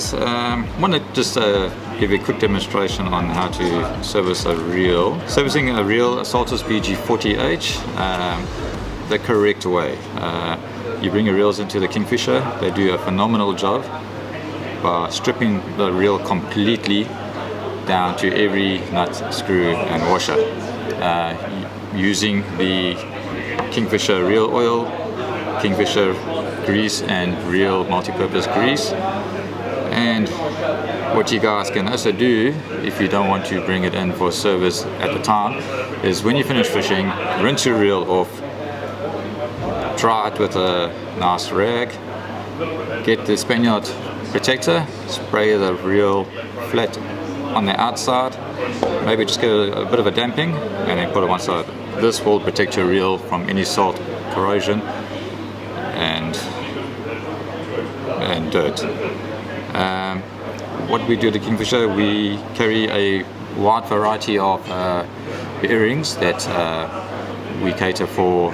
guys. I want to just give you a quick demonstration on how to service a reel. Servicing a reel Saltwater BG40H the correct way. You bring your reels into the Kingfisher. They do a phenomenal job by stripping the reel completely down to every nut, screw and washer, using the Kingfisher reel oil, Kingfisher grease and reel multi-purpose grease. And what you guys can also do, if you don't want to bring it in for service at the time, is when you finish fishing, rinse your reel off, dry it with a nice rag, get the Spaniard protector, spray the reel flat on the outside, maybe just get a bit of a damping and then put it on one side. This will protect your reel from any salt, corrosion and dirt. What we do at the Kingfisher, we carry a wide variety of bearings that we cater for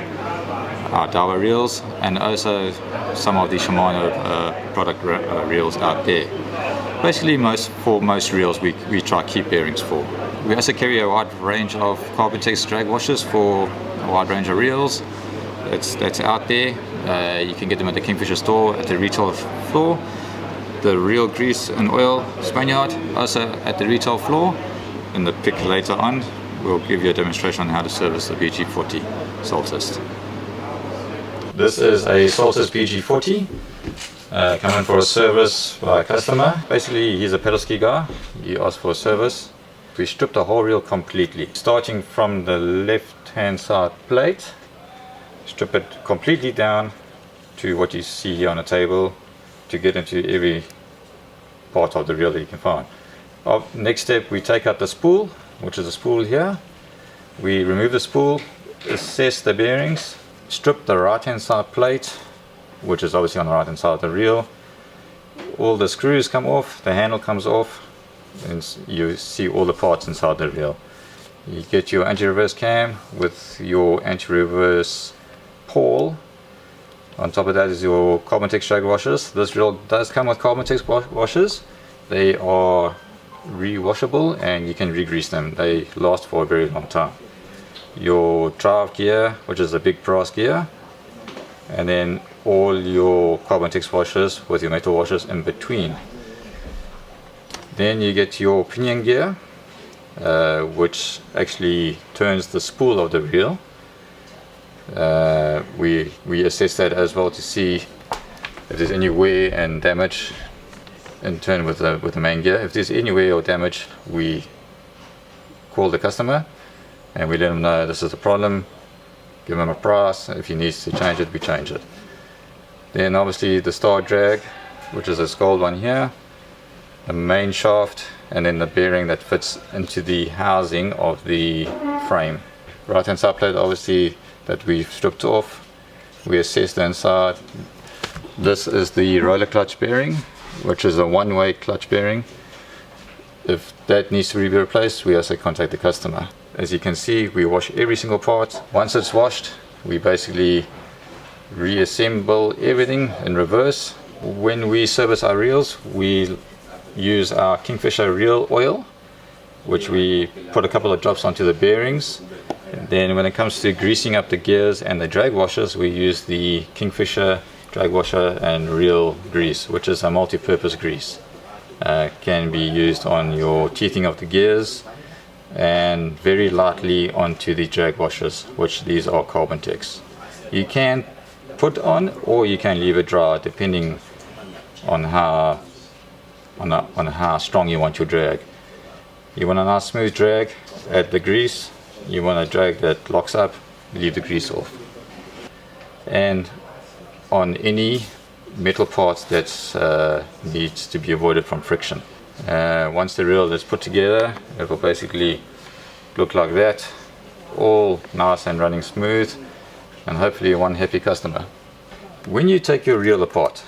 our Daiwa reels, and also some of the Shimano product reels out there. Basically, for most reels we try to keep bearings for. We also carry a wide range of Carbon-Tex drag washers for a wide range of reels that's out there. You can get them at the Kingfisher store at the retail floor. The reel grease and oil Spaniard also at the retail floor. In the pic later on, we'll give you a demonstration on how to service the BG40 Saltwater. This is a Saltwater BG40 coming for a service by a customer. Basically, he's a pedal ski guy. He asked for a service. We stripped the whole reel completely, starting from the left hand side plate. Strip it completely down to what you see here on the table, to get into every part of the reel that you can find. Next step, we take out the spool, which is a spool here. We remove the spool, assess the bearings, strip the right hand side plate, which is obviously on the right hand side of the reel. All the screws come off, the handle comes off, and you see all the parts inside the reel. You get your anti-reverse cam with your anti-reverse pawl. On top of that is your Carbon-Tex drag washers. This reel does come with Carbon-Tex washers. They are re-washable and you can re-grease them. They last for a very long time. Your drive gear, which is a big brass gear, and then all your Carbon-Tex washers with your metal washers in between. Then you get your pinion gear, which actually turns the spool of the reel. We assess that as well to see if there's any wear and damage in turn with the main gear. If there's any wear or damage, we call the customer and we let them know this is the problem, give them a price. If he needs to change it, we change it. Then obviously the star drag, which is this gold one here, the main shaft, and then the bearing that fits into the housing of the frame. Right hand side plate obviously that we've stripped off. We assess the inside. This is the roller clutch bearing, which is a one-way clutch bearing. If that needs to be replaced, we also contact the customer. As you can see, we wash every single part. Once it's washed, we basically reassemble everything in reverse. When we service our reels, we use our Kingfisher reel oil, which we put a couple of drops onto the bearings. Then when it comes to greasing up the gears and the drag washers, we use the Kingfisher drag washer and reel grease, which is a multi-purpose grease. Can be used on your teething of the gears and very lightly onto the drag washers, which these are Carbon-Tex. You can put on or you can leave it dry depending on how strong you want your drag. You want a nice smooth drag, add the grease. You want a drag that locks up, leave the grease off. And on any metal parts that needs to be avoided from friction. Once the reel is put together, it will basically look like that, all nice and running smooth, and hopefully one happy customer. When you take your reel apart,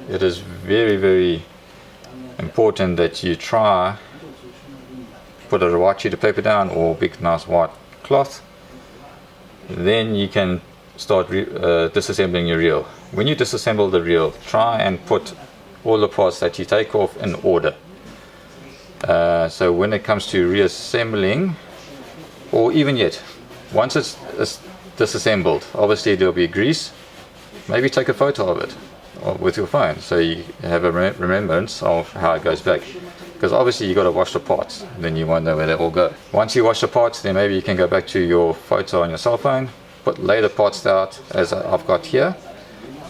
it is very, very important that you try put a white sheet of paper down or big nice white cloth. Then you can start disassembling your reel. When you disassemble the reel, try and put all the parts that you take off in order. So when it comes to reassembling, or even yet, once it's disassembled, obviously there'll be grease. Maybe take a photo of it with your phone so you have a remembrance of how it goes back. Because obviously you got to wash the parts, then you won't know where they all go. Once you wash the parts, then maybe you can go back to your photo on your cell phone, lay the parts out as I've got here.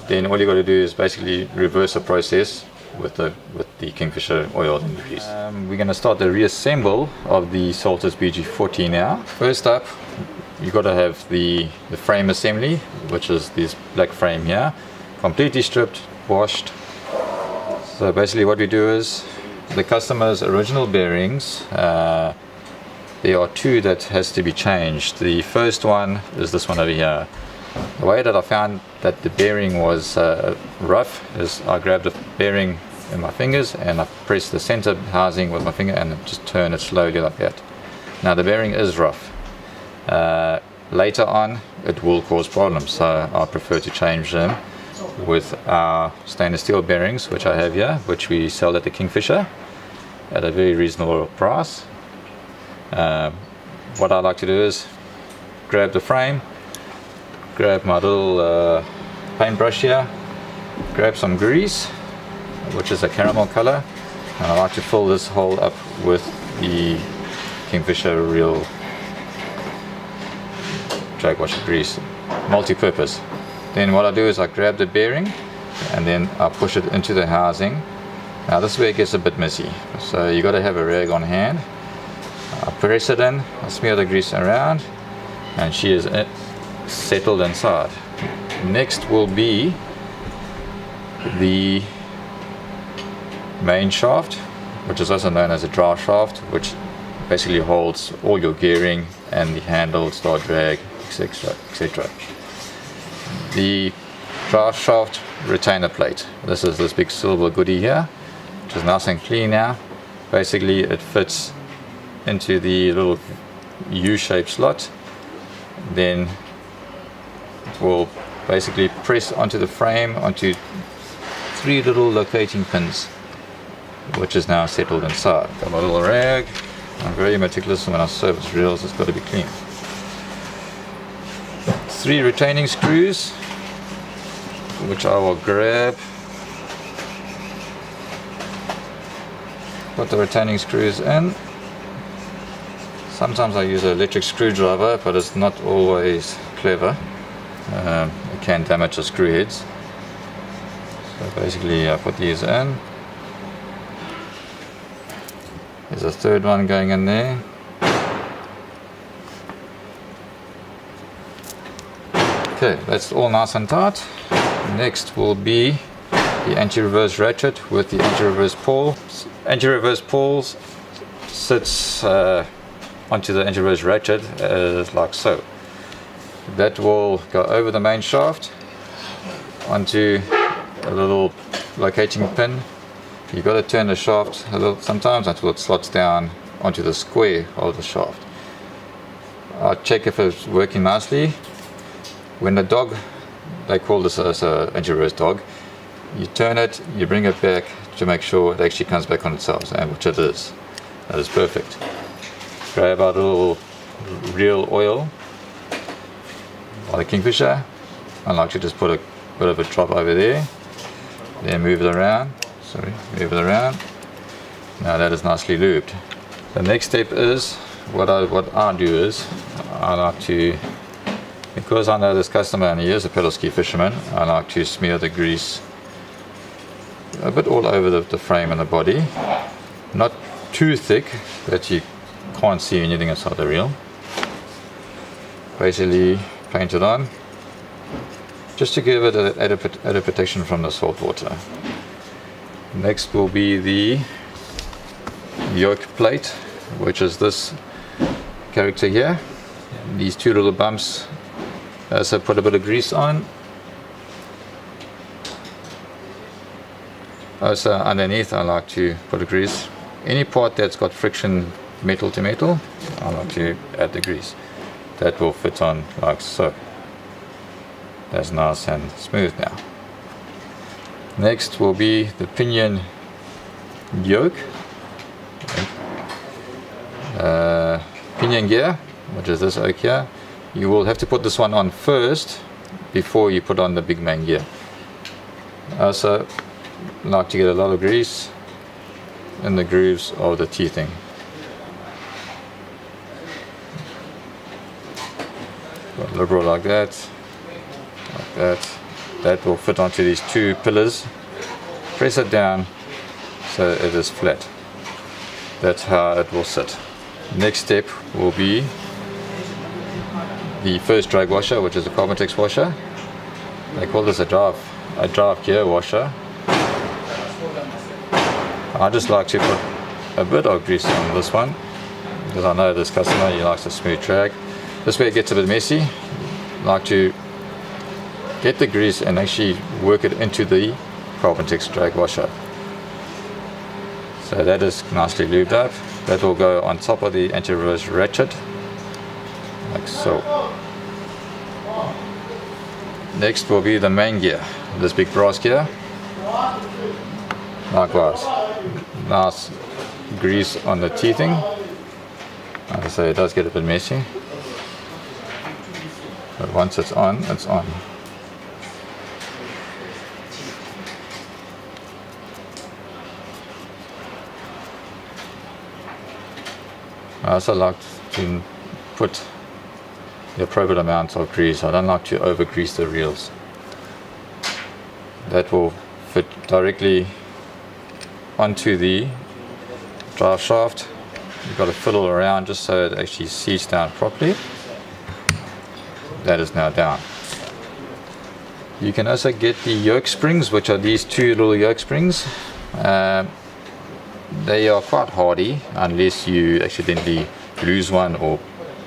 Then all you got to do is basically reverse the process with the Kingfisher oil and grease. We're going to start the reassemble of the Saltwater BG40 now. First up, you got to have the frame assembly, which is this black frame here, completely stripped, washed. So basically what we do is the customer's original bearings, there are two that has to be changed. The first one is this one over here. The way that I found that the bearing was rough is I grabbed the bearing in my fingers and I press the center housing with my finger and just turn it slowly like that. Now the bearing is rough. Later on it will cause problems, so I prefer to change them with our stainless steel bearings, which I have here, which we sell at the Kingfisher at a very reasonable price. What I like to do is grab the frame, grab my little paintbrush here, grab some grease, which is a caramel color, and I like to fill this hole up with the Kingfisher real drag washer grease, multi-purpose. Then what I do is I grab the bearing and then I push it into the housing. Now this is where it gets a bit messy, so you got to have a rag on hand. I press it in, I smear the grease around, and she is settled inside. Next will be the main shaft, which is also known as a drive shaft, which basically holds all your gearing and the handle, start drag, etc., etc. The drive shaft retainer plate. This is this big silver goodie here, which is nice and clean now. Basically it fits into the little U-shaped slot. Then it will basically press onto the frame, onto 3 little locating pins, which is now settled inside. Got my little rag. I'm very meticulous when I service reels, it's got to be clean. 3 retaining screws, which I will grab. Put the retaining screws in. Sometimes I use an electric screwdriver, but it's not always clever. It can damage the screw heads. So basically I put these in. There's a third one going in there. Okay, that's all nice and tight. Next will be the anti-reverse ratchet with the anti-reverse pawl. Anti-reverse pawl sits onto the anti-reverse ratchet like so. That will go over the main shaft onto a little locating pin. You've got to turn the shaft a little sometimes until it slots down onto the square of the shaft. I'll check if it's working nicely. When the dog, they call this as an anti-reverse dog, you turn it, you bring it back to make sure it actually comes back on itself, and which it is. That is perfect. Grab our little real oil by the Kingfisher. I like to just put a bit of a drop over there, then move it around. Move it around. Now that is nicely lubed. The next step is, what I do is, I like to, because I know this customer and he is a pedal ski fisherman, I like to smear the grease a bit all over the frame and the body. Not too thick that you can't see anything inside the reel. Basically paint it on, just to give it an added protection from the salt water. Next will be the yoke plate, which is this character here. These 2 little bumps, so put a bit of grease on. Also underneath I like to put a grease. Any part that's got friction metal to metal, I like to add the grease. That will fit on like so. That's nice and smooth now. Next will be the pinion yoke, pinion gear, which is this yoke here. You will have to put this one on first before you put on the big main gear. I also like to get a lot of grease in the grooves of the teething. Liberal like that, like that. That will fit onto these two pillars. Press it down so it is flat. That's how it will sit. Next step will be the first drag washer, which is a Carbon-Tex washer. They call this a draft gear washer. I just like to put a bit of grease on this one because I know this customer, he likes a smooth drag. This way it gets a bit messy. I like to get the grease and actually work it into the Carbon-Tex drag washer. So that is nicely lubed up. That will go on top of the anti-reverse ratchet, like so. Next will be the main gear, this big brass gear. Likewise, nice grease on the teething. Like I say, it does get a bit messy, but once it's on, it's on. I also like to put the appropriate amount of grease. I don't like to over grease the reels. That will fit directly onto the drive shaft. You've got to fiddle around just so it actually seats down properly. That is now down. You can also get the yoke springs, which are these two little yoke springs. They are quite hardy. Unless you accidentally lose one or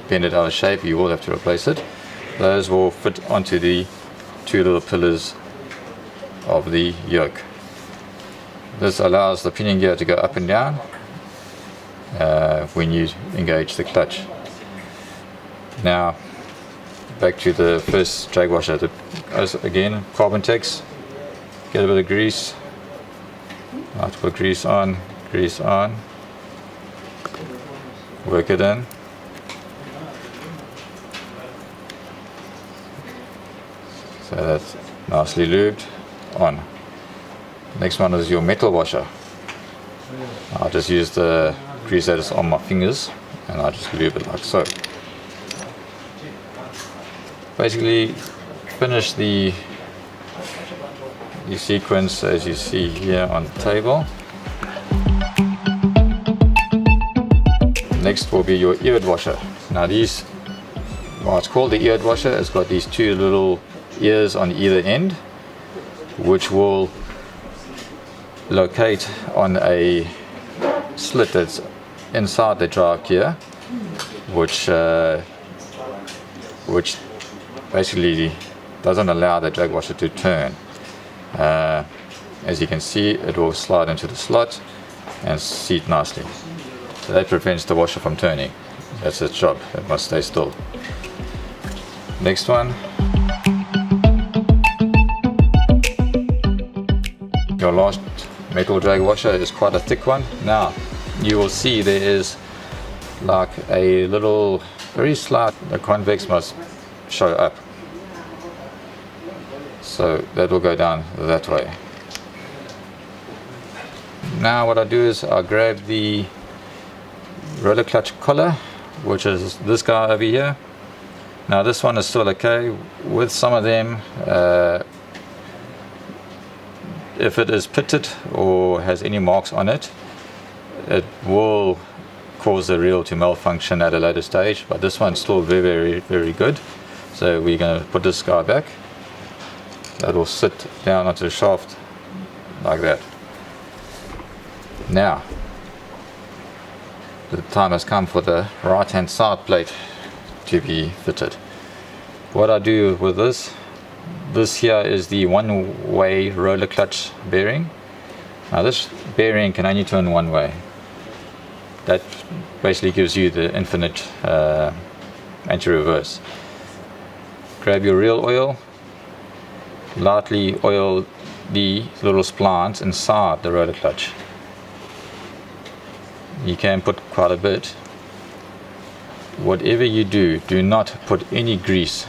bend it out of shape, you will have to replace it. Those will fit onto the two little pillars of the yoke. This allows the pinion gear to go up and down when you engage the clutch. Now back to the first drag washer. Again, Carbon-Tex. Get a bit of grease. I have to put grease on, work it in. So that's nicely lubed on. Next one is your metal washer. I'll just use the grease that is on my fingers and I'll just lube it like so. Basically finish the sequence as you see here on the table. Next will be your eared washer. Now these, well, it's called the eared washer. It's got these two little ears on either end, which will locate on a slit that's inside the drive gear, which basically doesn't allow the drag washer to turn. As you can see, it will slide into the slot and seat nicely. So that prevents the washer from turning. That's its job. It must stay still. Next one. Your last metal drag washer is quite a thick one. Now you will see there is like a little, very slight, the convex must show up. So that will go down that way. Now what I do is I grab the roller clutch collar, which is this guy over here. Now this one is still okay. With some of them, if it is pitted or has any marks on it, it will cause the reel to malfunction at a later stage, but this one's still very, very good. So we're going to put this guy back. That will sit down onto the shaft like that. Now the time has come for the right hand side plate to be fitted. What I do with this here is the one-way roller clutch bearing. Now this bearing can only turn one way. That basically gives you the infinite anti-reverse. Grab your reel oil, lightly oil the little splines inside the rotor clutch. You can put quite a bit. Whatever you do, do not put any grease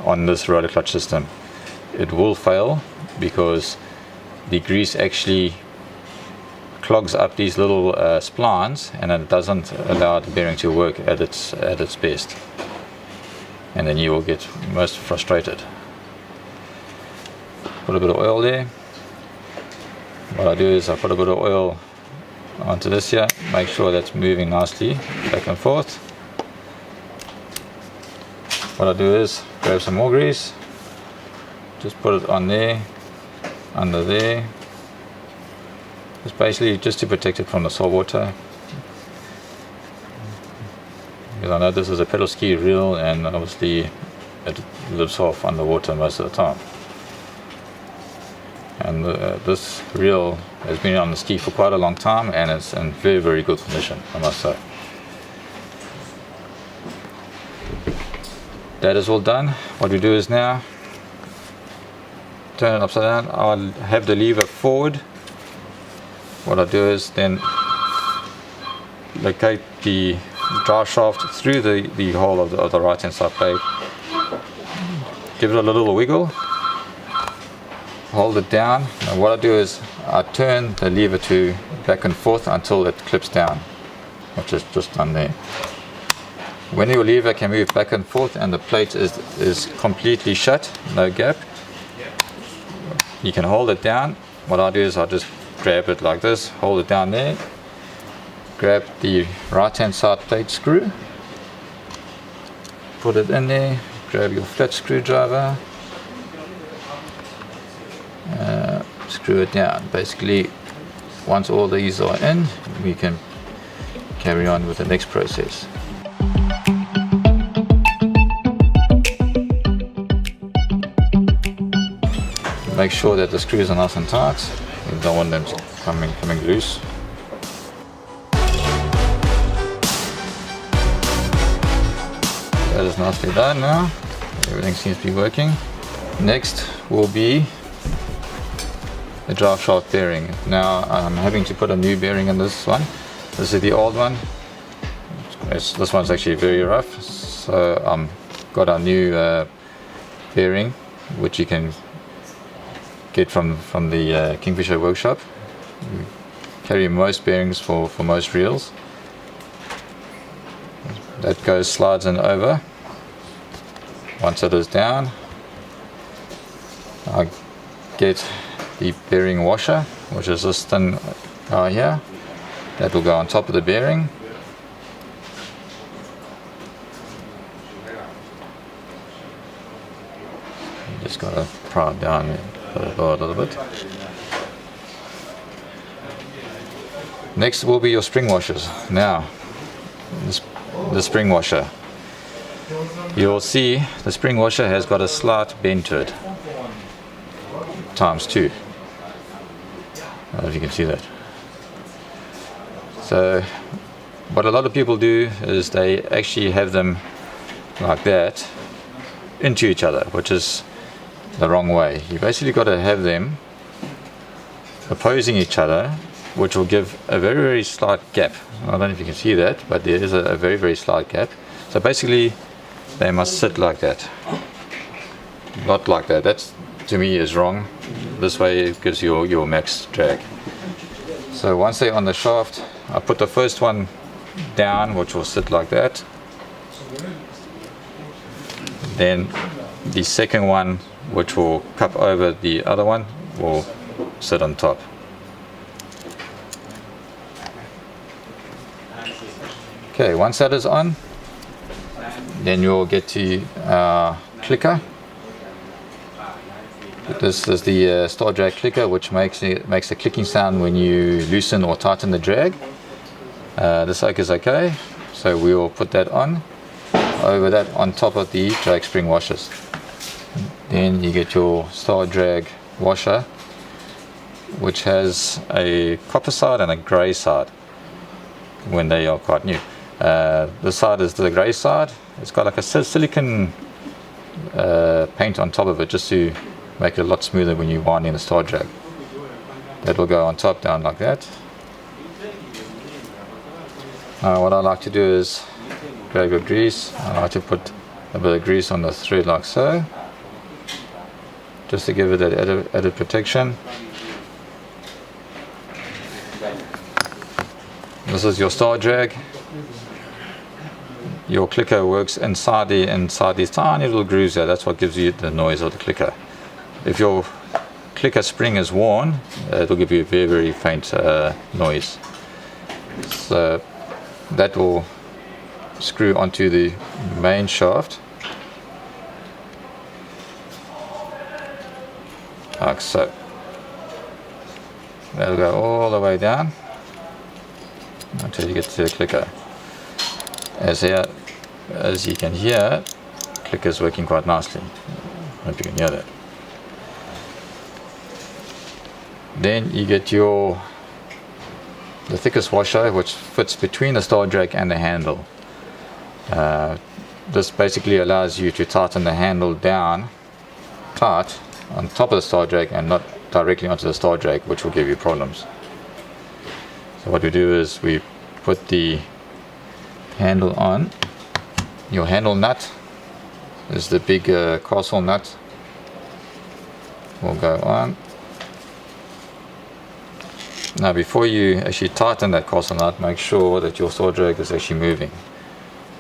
on this rotor clutch system. It will fail because the grease actually clogs up these little splines, and it doesn't allow the bearing to work at its best, and then you will get most frustrated. Put a bit of oil there. What I do is I put a bit of oil onto this here, make sure that's moving nicely back and forth. What I do is grab some more grease, just put it on there, under there. It's basically just to protect it from the salt water, because I know this is a pedal ski reel and obviously it lives off underwater most of the time. And this reel has been on the ski for quite a long time and it's in very, very good condition, I must say. That is all done. What we do is now turn it upside down. I'll have the lever forward. What I do is then locate the drive shaft through the hole of the right hand side plate, give it a little wiggle, hold it down, and what I do is I turn the lever to back and forth until it clips down, which is just done there. When your lever can move back and forth and the plate is completely shut, no gap, you can hold it down. What I do is I just grab it like this, hold it down there, grab the right hand side plate screw, put it in there, grab your flat screwdriver, screw it down. Basically, once all these are in, we can carry on with the next process. Make sure that the screws are nice and tight. You don't want them coming loose. That is nicely done now. Everything seems to be working. Next will be the drive shaft bearing. Now I'm having to put a new bearing in this one. This is the old one. This one's actually very rough. So got a new bearing, which you can get from the Kingfisher workshop. We carry most bearings for most reels. That slides in over. Once it is down, I get the bearing washer, which is this thin guy here. That will go on top of the bearing. Just got to pry it down a little bit. Next will be your spring washers. Now, the spring washer. You'll see the spring washer has got a slight bend to it, ×2. I don't know if you can see that. So what a lot of people do is they actually have them like that into each other, which is the wrong way. You basically got to have them opposing each other, which will give a very, very slight gap. I don't know if you can see that, but there is a very, very slight gap. So basically they must sit like that, not like that. That to me is wrong. This way it gives you your max drag. So once they're on the shaft, I put the first one down, which will sit like that. Then the second one, which will cup over the other one, will sit on top. Okay, once that is on, then you'll get to clicker. This is the star drag clicker, which makes a clicking sound when you loosen or tighten the drag. This yoke is okay, so we will put that on over that on top of the drag spring washers. Then you get your star drag washer, which has a copper side and a grey side when they are quite new. This side is the grey side. It's got like a silicone paint on top of it just to make it a lot smoother when you wind in the star drag. That will go on top, down like that. What I like to do is grab your grease. I like to put a bit of grease on the thread like so, just to give it that added protection. This is your star drag. Your clicker works inside these tiny little grooves there. That's what gives you the noise of the clicker. If your clicker spring is worn, it will give you a very, very faint noise. So that will screw onto the main shaft, like so. That'll go all the way down until you get to the clicker. As you can hear, the clicker is working quite nicely. Hope you can hear that. Then you get the thickest washer, which fits between the star drag and the handle. This basically allows you to tighten the handle down tight on top of the star drag and not directly onto the star drag, which will give you problems. So what we do is we put the handle on. Your handle nut is the big castle nut. Will go on. Now before you actually tighten that castle nut, make sure that your star drag is actually moving.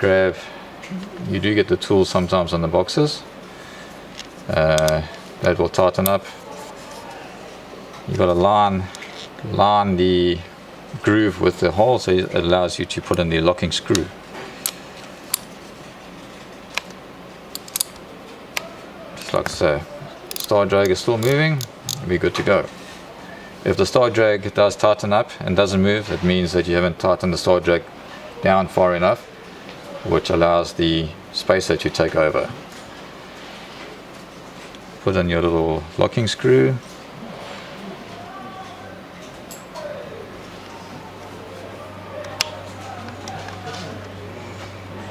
You do get the tools sometimes on the boxes. That will tighten up. You've got to line the groove with the hole, so it allows you to put in the locking screw. Just like so. Star drag is still moving, you'll be good to go. If the star drag does tighten up and doesn't move, it means that you haven't tightened the star drag down far enough, which allows the spacer to take over. Put in your little locking screw.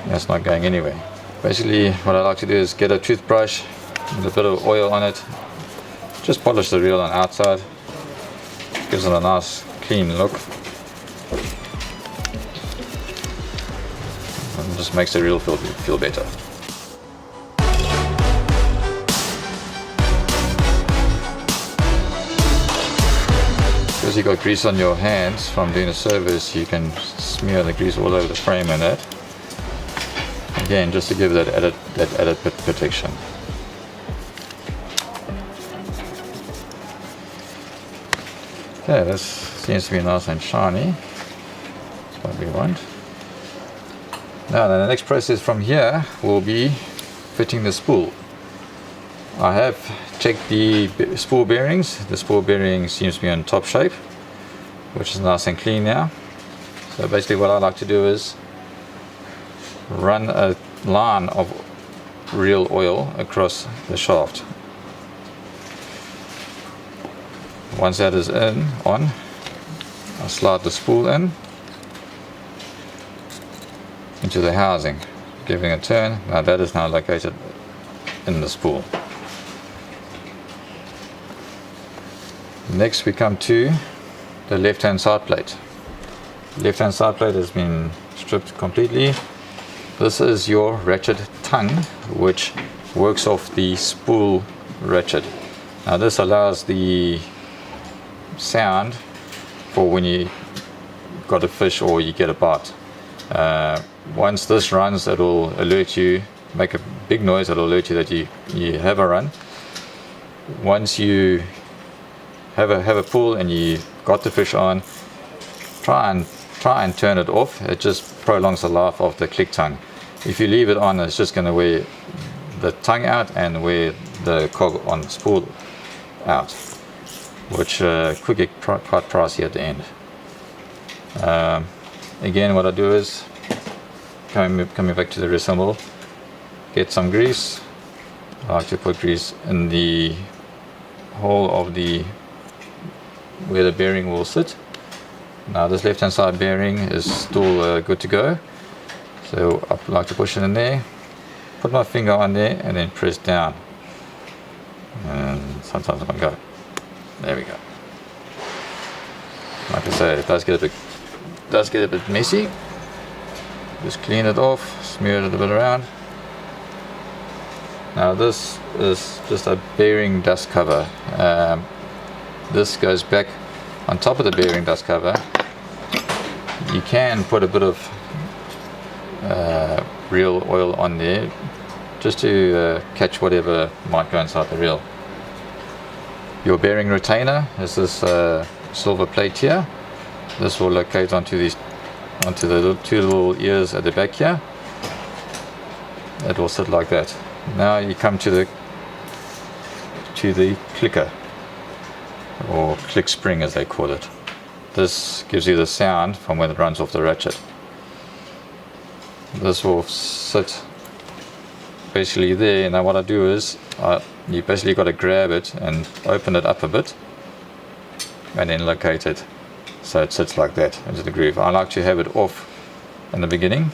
That's not going anywhere. Basically what I like to do is get a toothbrush with a bit of oil on it, just polish the reel on the outside, gives it a nice clean look and just makes the reel feel better. Because you got grease on your hands from doing a service, you can smear the grease all over the frame and that. Again, just to give that added protection. Okay, this seems to be nice and shiny. That's what we want. Now the next process from here will be fitting the spool. I have checked the spool bearings. The spool bearing seems to be in top shape, which is nice and clean now. So basically what I like to do is run a line of real oil across the shaft. Once that is on, I'll slide the spool into the housing, giving a turn. Now that is now located in the spool. Next we come to the left hand side plate. The left hand side plate has been stripped completely. This is your ratchet tongue, which works off the spool ratchet. Now this allows the sound for when you got a fish or you get a bite. Once this runs, it will alert you, make a big noise, it will alert you that you have a run. Once you have a pull and you got the fish on, try and turn it off. It just prolongs the life of the click tongue. If you leave it on, it's just going to wear the tongue out and wear the cog on the spool out, which could get quite pricey at the end. Again, what I do is coming back to the reassemble, get some grease. I like to put grease in the hole of where the bearing will sit. Now this left hand side bearing is still good to go, so I like to push it in there, put my finger on there and then press down, and sometimes it won't go. There we go. Like I say, it does get a bit messy. Just clean it off, smear it a bit around. Now this is just a bearing dust cover. This goes back on top of the bearing dust cover. You can put a bit of reel oil on there just to catch whatever might go inside the reel. Your bearing retainer is this silver plate here. This will locate onto the two little ears at the back here. It will sit like that. Now you come to the clicker, or click spring as they call it. This gives you the sound from when it runs off the ratchet. This will sit basically there. Now what I do is you basically got to grab it and open it up a bit and then locate it so it sits like that into the groove. I like to have it off in the beginning,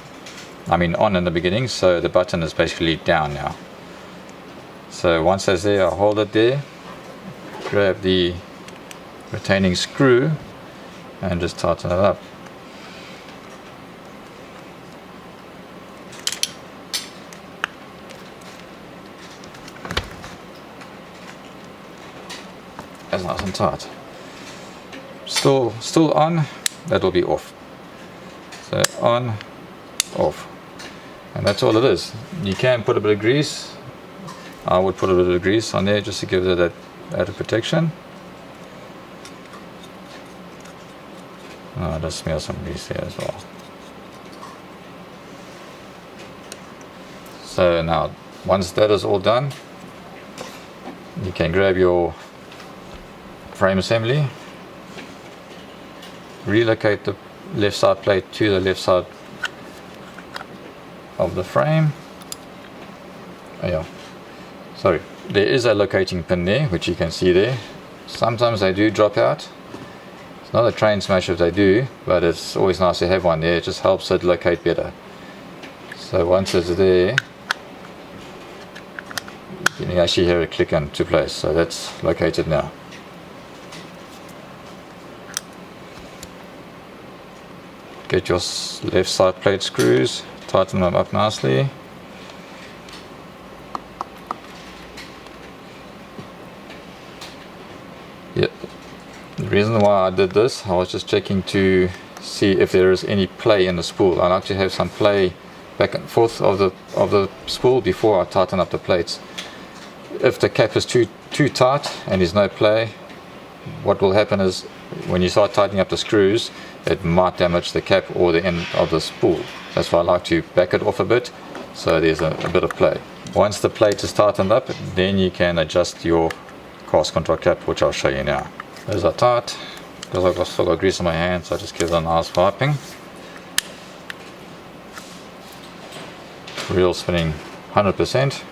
on in the beginning, so the button is basically down now. So once that's there, I hold it there, grab the retaining screw and just tighten it up. That's nice and tight. Still on, that will be off. So on, off. And that's all it is. You can put a bit of grease. I would put a bit of grease on there just to give it that added protection. Just smear some grease there as well. So now, once that is all done, you can grab your frame assembly, relocate the left side plate to the left side of the frame. Sorry, there is a locating pin there which you can see there. Sometimes they do drop out. It's not a train smash if they do, but it's always nice to have one there. It just helps it locate better. So once it's there, you can actually hear it click into place. So that's located now. Get your left side plate screws, tighten them up nicely. The reason why I did this, I was just checking to see if there is any play in the spool. I like to have some play back and forth of the spool before I tighten up the plates. If the cap is too tight and there's no play, what will happen is when you start tightening up the screws, it might damage the cap or the end of the spool. That's why I like to back it off a bit so there's a bit of play. Once the plate is tightened up, then you can adjust your cast control cap, which I'll show you now. Those are tight because I've still got grease on my hands, so I just give it a nice wiping. Reel spinning 100%.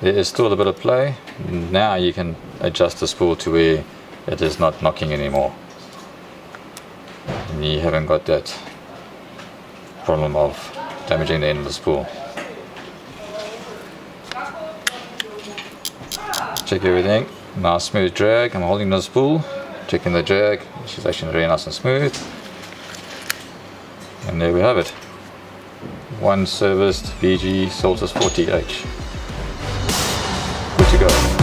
There is still a bit of play. Now you can adjust the spool to where it is not knocking anymore. And you haven't got that problem of damaging the end of the spool. Check everything. Nice smooth drag. I'm holding the spool, checking the drag, which is actually really nice and smooth. And there we have it. One serviced BG40H. Good to go.